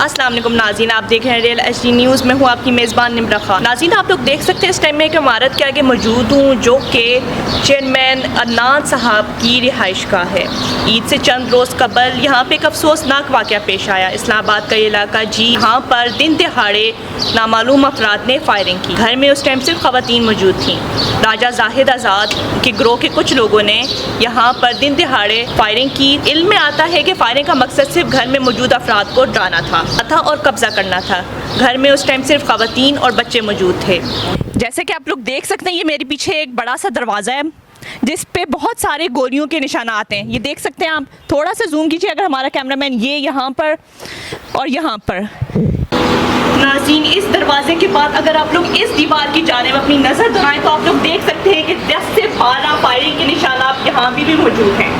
السلام علیکم ناظرین، آپ دیکھ رہے ہیں ریئل HD نیوز میں ہوں آپ کی میزبان نمرہ خان۔ ناظرین آپ لوگ دیکھ سکتے ہیں اس ٹائم میں ایک عمارت کے آگے موجود ہوں جو کہ چیئرمین عدنان صاحب کی رہائش گاہ ہے۔ عید سے چند روز قبل یہاں پہ ایک افسوسناک واقعہ پیش آیا۔ اسلام آباد کا یہ علاقہ یہاں پر دن دہاڑے نامعلوم افراد نے فائرنگ کی۔ گھر میں اس ٹائم صرف خواتین موجود تھیں۔ راجہ زاہد آزاد کے گروہ کے کچھ لوگوں نے یہاں پر دن دہاڑے فائرنگ کی۔ علم میں آتا ہے کہ فائرنگ کا مقصد صرف گھر میں موجود افراد کو ڈرانا تھا اور قبضہ کرنا تھا۔ گھر میں اس ٹائم صرف خواتین اور بچے موجود تھے۔ جیسے کہ آپ لوگ دیکھ سکتے ہیں یہ میرے پیچھے ایک بڑا سا دروازہ ہے جس پہ بہت سارے گولیوں کے نشانات ہیں۔ یہ دیکھ سکتے ہیں آپ، تھوڑا سا زوم کیجیے اگر ہمارا کیمرہ مین، یہ یہاں پر اور یہاں پر۔ ناظرین اس دروازے کے بعد اگر آپ لوگ اس دیوار کی جانب اپنی نظر دورائیں تو آپ لوگ دیکھ سکتے ہیں کہ 10 سے 12 فائرنگ کے نشانات یہاں بھی موجود ہیں۔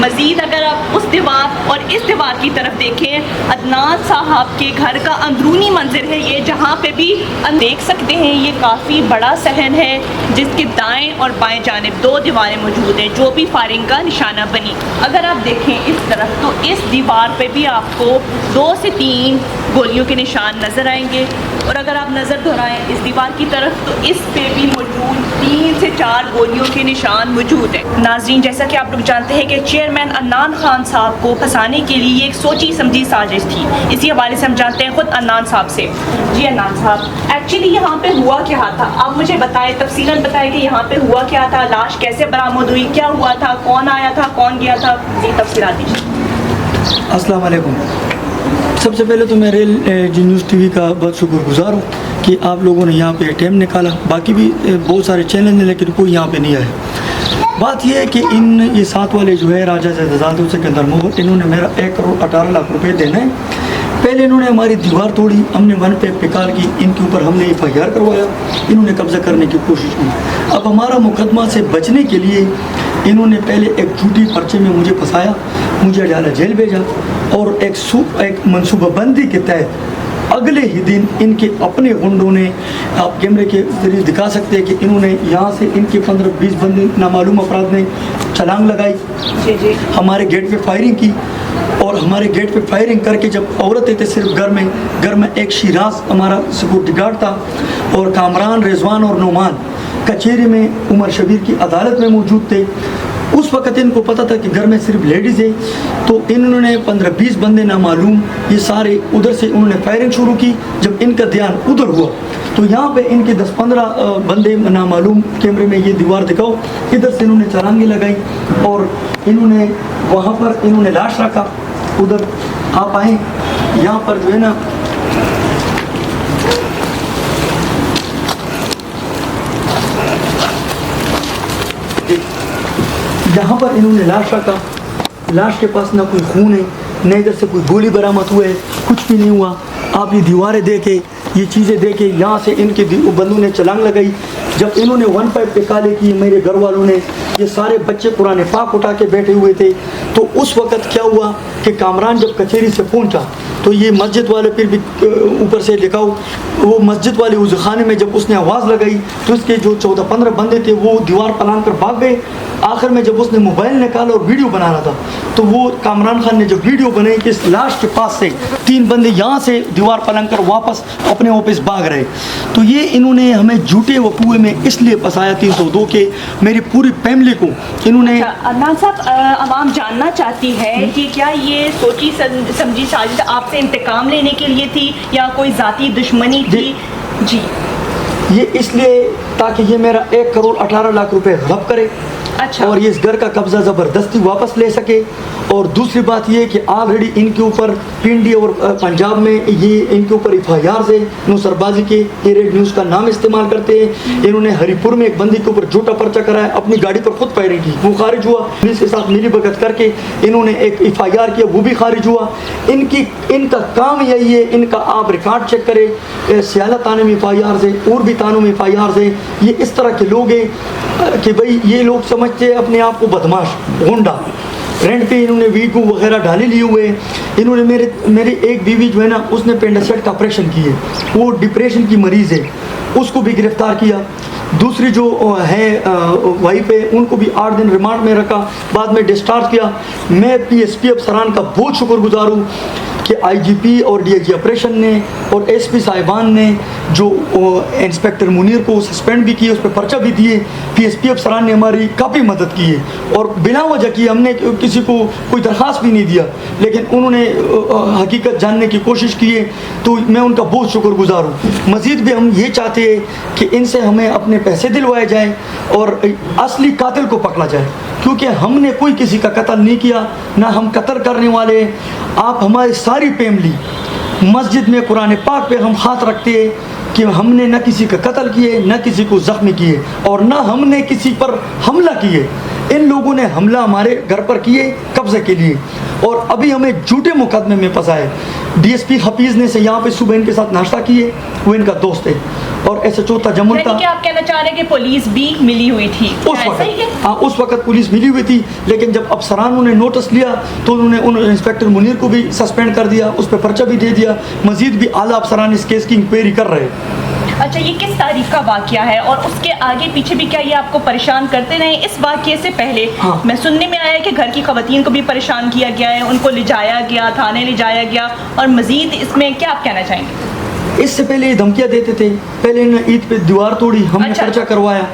مزید اگر آپ اس دیوار اور اس دیوار کی طرف دیکھیں، عدنان صاحب کے گھر کا اندرونی منظر ہے یہ، جہاں پہ بھی دیکھ سکتے ہیں یہ کافی بڑا صحن ہے جس کے دائیں اور بائیں جانب 2 دیواریں موجود ہیں جو بھی فائرنگ کا نشانہ بنی۔ اگر آپ دیکھیں اس طرف تو اس دیوار پہ بھی آپ کو 2 سے 3 گولیوں کے نشان نظر آئیں گے، اور اگر آپ نظر دہرائیں اس دیوار کی طرف تو اس پہ بھی موجود 3 سے 4 گولیوں کے نشان موجود ہیں۔ ناظرین جیسا کہ آپ لوگ جانتے ہیں کہ چیئرمین عدنان خان صاحب کو پھنسانے کے لیے ایک سوچی سمجھی سازش تھی۔ اسی حوالے سے ہم جانتے ہیں خود عدنان صاحب سے۔ جی عدنان صاحب، ایکچولی یہاں پہ ہوا کیا تھا؟ آپ مجھے بتائیں، تفصیلاً بتائیں کہ یہاں پہ ہوا کیا تھا، لاش کیسے برآمد ہوئی، کیا ہوا تھا، کون آیا تھا، کون گیا تھا، جی تفصیلات دیجیے۔ السلام علیکم۔ سب سے پہلے تو میں ریل جی نیوز ٹی وی کا بہت شکر گزار ہوں کہ آپ لوگوں نے یہاں پہ ٹائم نکالا۔ باقی بھی بہت سارے چینل ہیں لیکن کوئی یہاں پہ نہیں آیا۔ بات یہ ہے کہ یہ 7 والے جو ہے راجہ زاہد آزاد سکندر مغل، انہوں نے میرا 1 کروڑ 18 لاکھ روپے دینا ہے۔ پہلے انہوں نے ہماری دیوار توڑی، ہم نے 1 پہ کال کی، ان کے اوپر ہم نے FIR کروایا، انہوں نے قبضہ کرنے کی کوشش کی۔ اب ہمارا مقدمہ سے بچنے کے لیے انہوں نے پہلے ایک جھوٹی پرچے میں مجھے پھنسایا، مجھے ڈالا جیل بھیجا، اور ایک منصوبہ بندی کے تحت اگلے ہی دن ان کے اپنے غنڈوں نے، آپ کیمرے کے ذریعے دکھا سکتے ہیں کہ انہوں نے یہاں سے ان کے 15-20 بندے نامعلوم افراد نے چھلانگ لگائی، ہمارے گیٹ پہ فائرنگ کی، اور ہمارے گیٹ پہ فائرنگ کر کے جب عورتیں تھے صرف گھر میں ایک شیراز ہمارا سیکورٹی گارڈ تھا، اور کامران، رضوان اور نعمان کچہری میں عمر شبیر کی عدالت میں موجود تھے۔ اس وقت ان کو پتہ تھا کہ گھر میں صرف لیڈیز ہیں، تو انہوں نے 15-20 بندے نامعلوم یہ سارے ادھر سے انہوں نے فائرنگ شروع کی۔ جب ان کا دھیان ادھر ہوا تو یہاں پہ ان کے 10-15 بندے نامعلوم، کیمرے میں یہ دیوار دکھاؤ، ادھر سے انہوں نے چھلانگیں لگائی، اور انہوں نے وہاں پر انہوں نے لاش رکھا۔ ادھر آپ آئیں، یہاں پر جو ہے نا یہاں پر انہوں نے لاش رکھا، لاش کے پاس نہ کوئی خون ہے، نہ ادھر سے کوئی گولی برآمد ہوئے، کچھ بھی نہیں ہوا۔ آپ یہ دیواریں دیکھیں، یہ چیزیں دیکھیں، یہاں سے ان کے بندوں نے چھلانگ لگائی۔ جب انہوں نے 1 پہ کالے کی، میرے گھر والوں نے، یہ سارے بچے قرآن پاک اٹھا کے بیٹھے ہوئے تھے، تو اس وقت کیا ہوا کہ کامران جب کچہری سے پہنچا تو یہ مسجد والے پھر بھی اوپر سے لکھاؤ، وہ مسجد والے وضو خانے میں جب اس نے آواز لگائی تو اس کے جو 14-15 بندے تھے وہ دیوار پلان کر بھاگ گئے۔ آخر میں جب اس نے موبائل نکالا اور ویڈیو بنانا تھا تو وہ کامران خان نے جب ویڈیو بنائی کہ اس لاش کے پاس سے 3 بندے یہاں سے دیوار پلنگ کر واپس اپنے آفس بھاگ رہے، تو یہ انہوں نے ہمیں جھوٹے وقوعے میں اس لیے پھنسایا 302 کے میری پوری فیملی کو انہوں نے۔ عدنان صاحب، عوام جاننا چاہتی ہے کہ کیا یہ سوچی سمجھی سازش آپ سے انتقام لینے کے لیے تھی یا کوئی ذاتی دشمنی تھی؟ جی، یہ اس لیے تاکہ یہ میرا 1 کروڑ 18 لاکھ روپے غصب کرے، اور یہ اس گھر کا قبضہ زبردستی واپس لے سکے۔ اور دوسری بات یہ کہ آلریڈی ان کے اوپر پنڈی اور پنجاب میں یہ ان کے اوپر FIR ہے نوسر بازی کے، یہ ریڈ نیوز کا نام استعمال کرتے ہیں۔ انہوں نے ہری پور میں ایک بندی کے اوپر جھوٹا پرچہ کرایا، اپنی گاڑی پر خود فائرنگ کی، وہ خارج ہوا۔ پولیس کے ساتھ ملی بھگت کر کے انہوں نے ایک FIR کیا، وہ بھی خارج ہوا۔ ان کا کام یہی ہے، ان کا آپ ریکارڈ چیک کریں، سیالہ تانے میں FIR ہے، اور بھی تانوں میں FIR ہے۔ یہ اس طرح کے لوگ ہیں کہ بھئی یہ لوگ سمجھتے ہیں اپنے آپ کو بدماش، غنڈا، رینٹ پہ انہوں نے ویگو وغیرہ ڈالے لیے ہوئے. انہوں نے میری ایک بیوی جو ہے نا اس نے اپینڈیسائٹ کا آپریشن کیے, وہ ڈپریشن کی مریض ہے, اس کو بھی گرفتار کیا. دوسری جو ہے وائف ہے ان کو بھی 8 دن ریمانڈ میں رکھا, بعد میں ڈسچارج کیا. میں پی ایس پی افسران کا بہت شکر گزار ہوں کہ آئی جی پی اور ڈی آئی جی آپریشن نے اور ایس پی صاحبان نے جو انسپیکٹر منیر کو سسپینڈ بھی کیے, اس پہ پرچہ بھی دیے. پی ایس پی افسران نے ہماری کافی مدد کی ہے اور بلا وجہ کی ہم نے کسی کو کوئی درخواست بھی نہیں دیا, لیکن انہوں نے حقیقت جاننے کی کوشش کی ہے, تو میں ان کا بہت شکر گزار ہوں. مزید بھی ہم یہ چاہتے ہیں کہ ان سے ہمیں اپنے پیسے دلوائے جائیں اور اصلی قاتل کو پکڑا جائے, کیونکہ ہم نے کوئی کسی کا قتل نہیں کیا, نہ ہم قتل کرنے والے. آپ ہماری ساری فیملی مسجد میں قرآن پاک پہ ہم ہاتھ رکھتے ہیں کہ ہم نے نہ کسی کا قتل کیے, نہ کسی کو زخمی کیے, اور نہ ہم نے کسی پر حملہ کیے. ان لوگوں نے حملہ ہمارے گھر پر کیے قبضے کے لیے, اور ابھی ہمیں جھوٹے مقدمے میں پھنسائے. ڈی ایس پی حفیظ نے سے یہاں پہ صبح ان کے ساتھ ناشتہ کیے, وہ ان کا دوست ہے, اور ایسے چوتھا جمل تھا. کیا آپ کہنا چاہ رہے ہیں کہ پولیس بھی ملی ہوئی تھی اس وقت؟ ہاں, اس وقت پولیس ملی ہوئی تھی, لیکن جب افسرانوں نے نوٹس لیا تو انہوں نے انسپیکٹر منیر کو بھی سسپینڈ کر دیا, اس پہ پرچہ بھی دے دیا. مزید بھی اعلیٰ افسران اس کیس کی انکوائری کر رہے ہیں. اچھا, یہ کس تاریخ کا واقعہ ہے اور اس کے آگے پیچھے بھی کیا یہ آپ کو پریشان کرتے رہے؟ اس واقعے سے پہلے میں سننے میں آیا کہ گھر کی خواتین کو بھی پریشان کیا گیا ہے, ان کو لے جایا گیا, تھانے لے جایا گیا, اور مزید اس میں کیا آپ کہنا چاہیں گے؟ اس سے پہلے یہ دھمکیاں دیتے تھے. پہلے انہوں نے عید پہ دیوار توڑی, ہم نے پرچہ کروایا.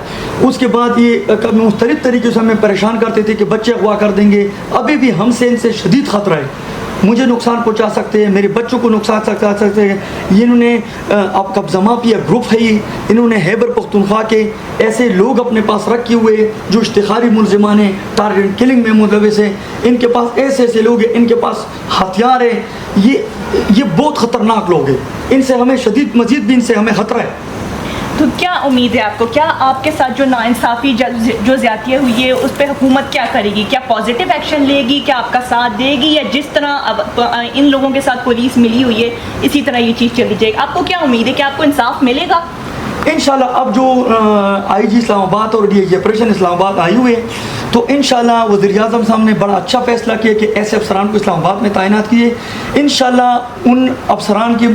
اس کے بعد یہ مختلف طریقے سے ہمیں پریشان کرتے تھے کہ بچے اغوا کر دیں گے. ابھی بھی ہم سے ان سے شدید خطرہ ہے, مجھے نقصان پہنچا سکتے ہیں, میرے بچوں کو نقصان پہنچا سکتے ہیں. یہ انہوں نے اب قبضہ مافیا گروپ ہے, یہ انہوں نے خیبر پختونخوا کے ایسے لوگ اپنے پاس رکھے ہوئے جو اشتہاری ملزمان ہیں, ٹارگٹ کلنگ میں ملوث ہیں. ان کے پاس ایسے لوگ ہیں, ان کے پاس ہتھیار ہیں. یہ بہت خطرناک لوگ ہیں. ان سے ہمیں شدید, مزید بھی ان سے ہمیں خطرہ ہے. تو کیا امید ہے آپ کو؟ کیا آپ کے ساتھ جو ناانصافی جو زیادتیاں ہوئی ہے اس پہ حکومت کیا کرے گی؟ کیا پازیٹیو ایکشن لے گی؟ کیا آپ کا ساتھ دے گی؟ یا جس طرح اب ان لوگوں کے ساتھ پولیس ملی ہوئی ہے اسی طرح یہ چیز چلی جائے گی؟ آپ کو کیا امید ہے کہ آپ کو انصاف ملے گا؟ انشاءاللہ اب جو آئی جی اسلام آباد اور ڈی آئی جی آپریشن اسلام آباد آئے ہوئے, تو انشاءاللہ وزیر اعظم صاحب نے بڑا اچھا فیصلہ کیا کہ ایسے افسران کو اسلام آباد میں تعینات کیے. انشاءاللہ ان افسران کی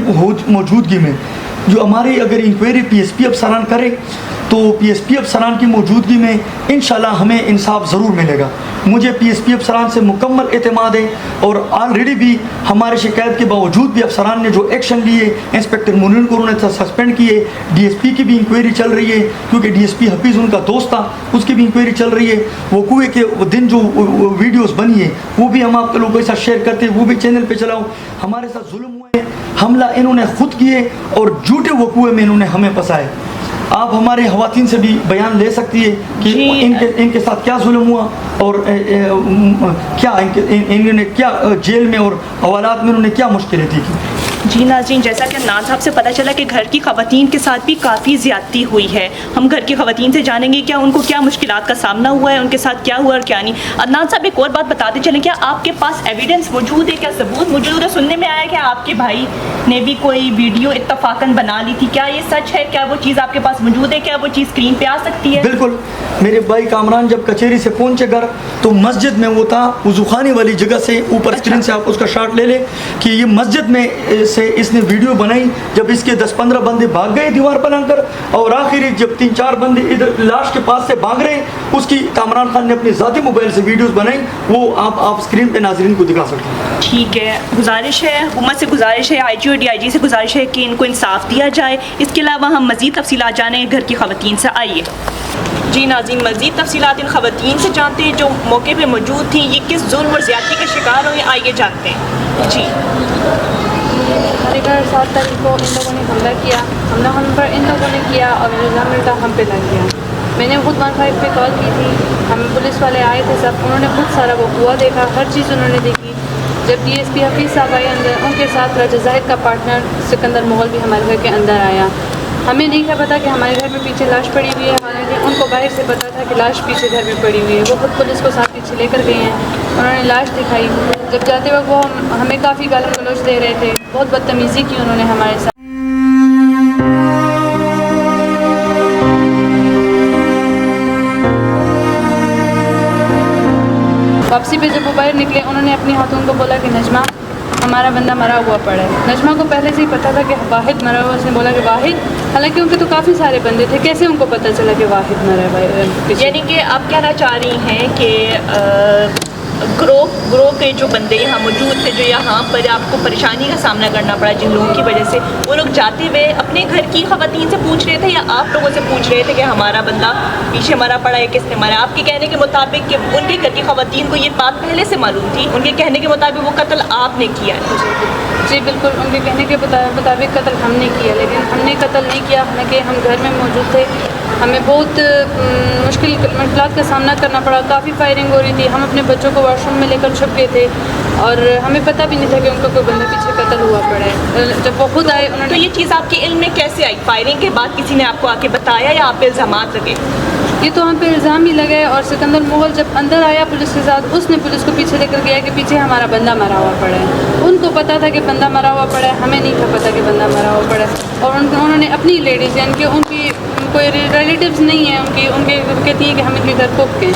موجودگی میں جو ہماری اگر انکوائری پی ایس پی افسران کرے تو پی ایس پی افسران کی موجودگی میں انشاءاللہ ہمیں انصاف ضرور ملے گا. مجھے پی ایس پی افسران سے مکمل اعتماد ہے, اور آلریڈی بھی ہمارے شکایت کے باوجود بھی افسران نے جو ایکشن لیے, انسپیکٹر منیر کو انہوں نے سسپینڈ کیے. ڈی ایس پی کی بھی انکوائری چل رہی ہے, کیونکہ ڈی ایس پی حفیظ ان کا دوست تھا, اس کی بھی انکوائری چل رہی ہے. وقوع کے دن جو ویڈیوز بنی ہے وہ بھی ہم آپ لوگوں کے ساتھ شیئر کرتے ہیں, وہ بھی چینل پہ چلاؤ. ہمارے ساتھ ظلم ہوا ہے, حملہ انہوں نے خود کیے اور جھوٹے وقوع میں انہوں نے ہمیں پھنسائے. آپ ہمارے خواتین سے بھی بیان لے سکتی ہے کہ ان کے ساتھ کیا ظلم ہوا, اور کیا انہوں نے کیا جیل میں اور حوالات میں انہوں نے کیا مشکلیں تھی. جی ناظرین, جیسا کہ عدنان صاحب سے پتہ چلا کہ گھر کی خواتین کے ساتھ بھی کافی زیادتی ہوئی ہے. ہم گھر کی خواتین سے جانیں گے کیا ان کو کیا مشکلات کا سامنا ہوا ہے, ان کے ساتھ کیا ہوا اور کیا نہیں. عدنان صاحب ایک اور بات بتاتے چلیں, کیا آپ کے پاس ایویڈنس موجود ہے, کیا ثبوت موجود ہے؟ سننے میں آیا کہ آپ کے بھائی نے بھی کوئی ویڈیو اتفاقاً بنا لی تھی, کیا یہ سچ ہے؟ کیا وہ چیز آپ کے پاس موجود ہے؟ کیا وہ چیز اسکرین پہ آ سکتی ہے؟ بالکل. میرے بھائی کامران جب کچہری سے پہنچے گھر تو مسجد میں وہ تھا, وضو خانے والی جگہ سے اوپر اسکرین سے آپ اس کا شاٹ لے لیں کہ یہ مسجد میں سے اس نے ویڈیو بنائی جب اس کے 10-15 بندے بھاگ گئے دیوار پر لگ کر, اور آخری جب 3-4 بندے ادھر لاش کے پاس سے بھاگ رہے, اس کی کامران خان نے اپنے ذاتی موبائل سے ویڈیوز بنائی, وہ آپ اسکرین پہ ناظرین کو دکھا سکتے ہیں. ٹھیک ہے, گزارش ہے حکومت سے, گزارش ہے آئی جی اور ڈی آئی جی سے گزارش ہے کہ ان کو انصاف دیا جائے. اس کے علاوہ ہم مزید تفصیلات جانیں گھر کی خواتین سے. آئیے جی ناظرین, مزید تفصیلات ان خواتین سے جانتے ہیں جو موقع پہ موجود تھیں, یہ کس ظلم اور زیادتی کے شکار ہوئے, آئیے جانتے ہیں. جی, ہمارے گھر 7 تاریخ کو ان لوگوں نے حملہ کیا. حملہ ہم پر ان لوگوں نے کیا اور الزام ملتا ہم پہ لگ گیا. میں نے خود 15 پہ کال کی تھی, ہمیں پولیس والے آئے تھے سب, انہوں نے خود سارا وقوع دیکھا, ہر چیز انہوں نے دیکھی. جب ڈی ایس پی حفیظ صاحب آئے اندر, ان کے ساتھ راجہ زاہد کا پارٹنر سکندر مغل بھی ہمارے گھر کے اندر آیا. ہمیں نہیں تھا پتا کہ ہمارے گھر میں پیچھے لاش پڑی ہوئی ہے, حالانکہ ان کو باہر سے پتا تھا کہ لاش پیچھے گھر میں پڑی ہوئی ہے. وہ خود پولیس کو ساتھ پیچھے لے کر گئے ہیں, انہوں نے لاش دکھائی. جب جاتے وقت وہ ہمیں کافی گالی گلوچ دے رہے تھے, بہت بدتمیزی کی انہوں نے ہمارے ساتھ. واپسی پہ جب وہ باہر نکلے انہوں نے اپنی خاتون کو بولا کہ نجمہ ہمارا بندہ مرا ہوا پڑا ہے. نجمہ کو پہلے سے ہی پتہ تھا کہ واحد مرا ہوا. اس نے بولا کہ واحد, حالانکہ ان کے تو کافی سارے بندے تھے, کیسے ان کو پتہ چلا کہ واحد مرا ہے؟ یعنی کہ آپ کہنا چاہ رہی ہیں کہ گروہ کے جو بندے یہاں موجود تھے, جو یہاں پر آپ کو پریشانی کا سامنا کرنا پڑا جن لوگوں کی وجہ سے, وہ لوگ جاتے ہوئے اپنے گھر کی خواتین سے پوچھ رہے تھے یا آپ لوگوں سے پوچھ رہے تھے کہ ہمارا بندہ پیچھے مرا پڑا ہے, کس نے مرا؟ آپ کے کہنے کے مطابق کہ ان کے گھر کی خواتین کو یہ بات پہلے سے معلوم تھی, ان کے کہنے کے مطابق وہ قتل آپ نے کیا ہے. جی بالکل, ان کے کہنے کے مطابق قتل ہم نے کیا, لیکن ہم نے قتل نہیں کیا. حالانکہ ہم گھر میں موجود تھے, ہمیں بہت مشکلات کا سامنا کرنا پڑا. کافی فائرنگ ہو رہی تھی, ہم اپنے بچوں کو واش روم میں لے کر چھپ گئے تھے اور ہمیں پتہ بھی نہیں تھا کہ ان کا کوئی بندہ پیچھے قتل ہوا پڑا ہے. جب وہ خود آئے انہوں تو نے, یہ چیز آپ کے علم میں کیسے آئی؟ فائرنگ کے بعد کسی نے آپ کو آ کے بتایا یا آپ پہ الزامات لگے؟ یہ تو ہم پہ الزام ہی لگے. اور سکندر مغل جب اندر آیا پولیس کے ساتھ, اس نے پولیس کو پیچھے لے کر گیا کہ پیچھے ہمارا بندہ مرا ہوا پڑا ہے. ان کو پتہ تھا کہ بندہ مرا ہوا پڑا ہے, ہمیں نہیں تھا پتہ کہ بندہ مرا ہوا پڑا ہے. اور انہوں نے اپنی لیڈیز یعنی کہ ان کی کوئی ریلیٹیوز نہیں ہیں ان کے کہتی ہیں کہ ہم ان کے گھر کوک ہیں,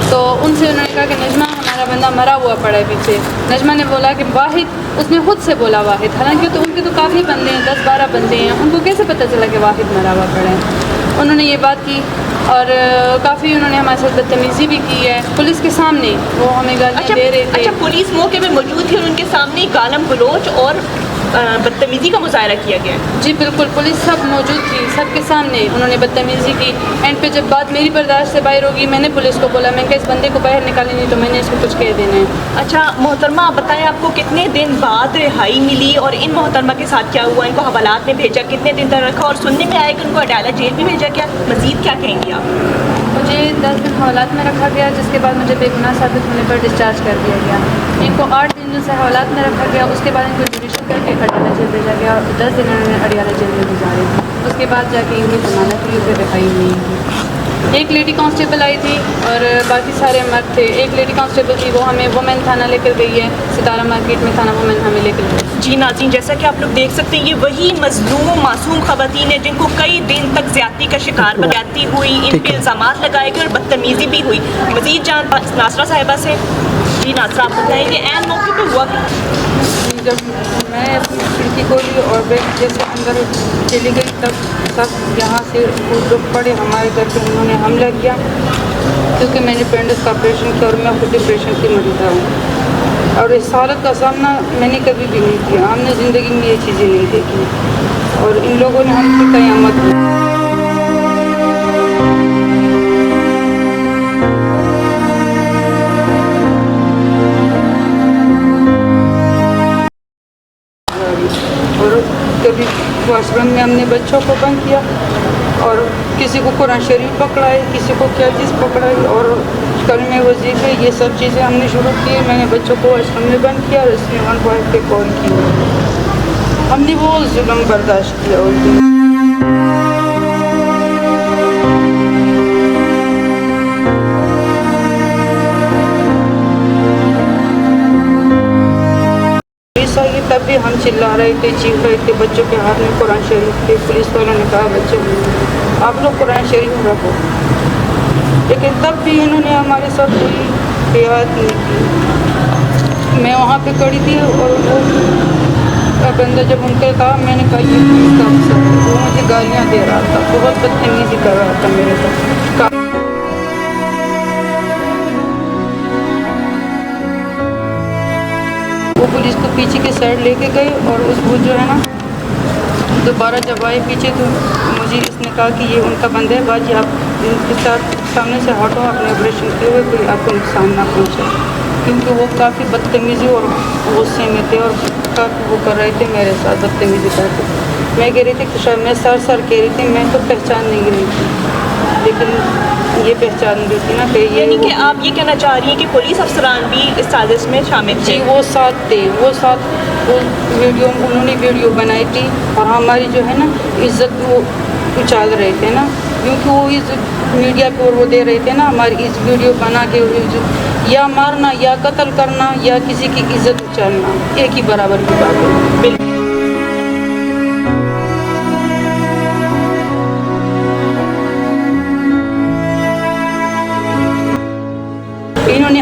تو ان سے انہوں نے کہا کہ نجمہ ہمارا بندہ مرا ہوا پڑا ہے پیچھے. نجمہ نے بولا کہ واحد, اس نے خود سے بولا واحد, حالانکہ تو ان کے تو کافی بندے ہیں, 10-12 بندے ہیں, ان کو کیسے پتہ چلا کہ واحد مرا ہوا پڑا ہے؟ انہوں نے یہ بات کی اور کافی انہوں نے ہمارے ساتھ بدتمیزی بھی کی ہے پولیس کے سامنے. وہ ہمیں گالیاں دے رہے تھے. اچھا, پولیس موقع پہ موجود تھی اور ان کے سامنے گالم گلوچ اور بدتمیزی کا مظاہرہ کیا گیا؟ جی بالکل, پولیس سب موجود تھی, سب کے سامنے انہوں نے بدتمیزی کی. اینڈ پہ جب بات میری برداشت سے باہر ہوگی, میں نے پولیس کو بولا, میں کہ اس بندے کو باہر نکالیں نہیں تو میں نے اس کو کچھ کہہ دینا ہے. اچھا محترمہ, آپ بتائیں آپ کو کتنے دن بعد رہائی ملی اور ان محترمہ کے ساتھ کیا ہوا؟ ان کو حوالات میں بھیجا, کتنے دن تک رکھا, اور سننے میں آیا کہ ان کو اڈالہ جیل بھی بھیجا, کیا مزید کیا کہیں گی آپ؟ مجھے 10 دن حوالات میں رکھا گیا, جس کے بعد مجھے بے گناہ ثابت ہونے پر ڈسچارج کر دیا گیا. ان کو 8 دن سے حوالات میں رکھا گیا, اس کے بعد ان کو جوڈیشل کر کے اڈیالہ جیل بھیجا گیا اور 10 دن انہوں نے اڈیالہ جیل میں گزارے. اس کے بعد جا کے ان کی ضمانت ہوئی, پھر رہائی ہوئی. ایک لیڈی کانسٹیبل آئی تھی اور باقی سارے مرد تھے. ایک لیڈی کانسٹیبل تھی, وہ ہمیں وومین تھانہ لے کر گئی ہے, ستارہ مارکیٹ میں تھانہ وومین ہمیں لے کر گئی. جی ناظرین, جیسا کہ آپ لوگ دیکھ سکتے ہیں, یہ وہی مظلوم معصوم خواتین ہیں جن کو کئی دن تک زیادتی کا شکار بناتی ہوئی, ان پہ الزامات لگائے گئے اور بدتمیزی بھی ہوئی. مزید جان ناصرہ صاحبہ سے. جی ناصرہ, آپ بتائیں کہ عین موقع پہ ہوا جب میں اپنی کھڑکی کھولی اور بیگ جیسے اندر چلی گئی, تب یہاں سے رک پڑے ہمارے گھر پہ, انہوں نے حملہ کیا. کیونکہ میں نے اپینڈکس کا آپریشن کیا اور میں خود ڈپریشن کی مریض ہوں, اور اس حالت کا سامنا میں نے کبھی بھی نہیں کیا. ہم نے زندگی میں یہ چیزیں نہیں دیکھی اور ان لوگوں نے ہم سے قیامت کی. اور کبھی واش روم میں ہم نے بچوں کو بند کیا اور کسی کو قرآن شریف پکڑائی, کسی کو کیا چیز پکڑائی, اور کلمے وظیفے یہ سب چیزیں ہم نے شروع کی. میں نے بچوں کو واش روم میں بند کیا اور اس نے 1 پہ کال کی. ہم نے وہ ظلم برداشت کیا. تب بھی ہم چلا رہے تھے, چیخ رہے تھے. بچوں کے ہاتھ میں قرآن شریف تھے. پولیس والوں نے کہا بچوں آپ لوگ قرآن شریف رکھو, لیکن تب بھی انہوں نے ہمارے ساتھ کوئی رعایت نہیں کی. میں وہاں پہ کھڑی تھی اور وہ بندہ جب ان کا کہا, میں نے کہا یہ پولیس کا افسر ہے. وہ مجھے گالیاں دے رہا تھا, بہت بدتمیزی کر رہا تھا میرے ساتھ. وہ پولیس کو پیچھے کے سائڈ لے کے گئے اور اس وہ جو ہے نا دوبارہ جب آئے پیچھے تو مجھے اس نے کہا کہ یہ ان کا بندہ ہے, باجی آپ ان کے ساتھ سامنے سے ہٹو, اپنے آپریشن کیے ہوئے کوئی آپ کو نقصان نہ پہنچے. کیونکہ وہ کافی بدتمیزی اور غصے میں تھے اور کافی وہ کر رہے تھے میرے ساتھ بدتمیزی کرتے. میں کہہ رہی تھی کہ شاید میں سر کہہ رہی تھی, میں تو پہچان نہیں رہی تھی, لیکن یہ پہچان رہی تھی نا کہ یہ. یعنی کہ آپ یہ کہنا چاہ رہی ہیں کہ پولیس افسران بھی اس سازش میں شامل تھے؟ جی وہ ساتھ تھے, وہ ویڈیو انہوں نے ویڈیو بنائی تھی اور ہماری جو ہے نا عزت وہ اچھال رہے تھے نا, کیونکہ وہ عزت میڈیا پہ وہ دے رہے تھے نا ہماری اس ویڈیو بنا کے, یا مارنا یا قتل کرنا یا کسی کی عزت اچھالنا ایک ہی برابر کی بات ہے. بالکل. انہوں نے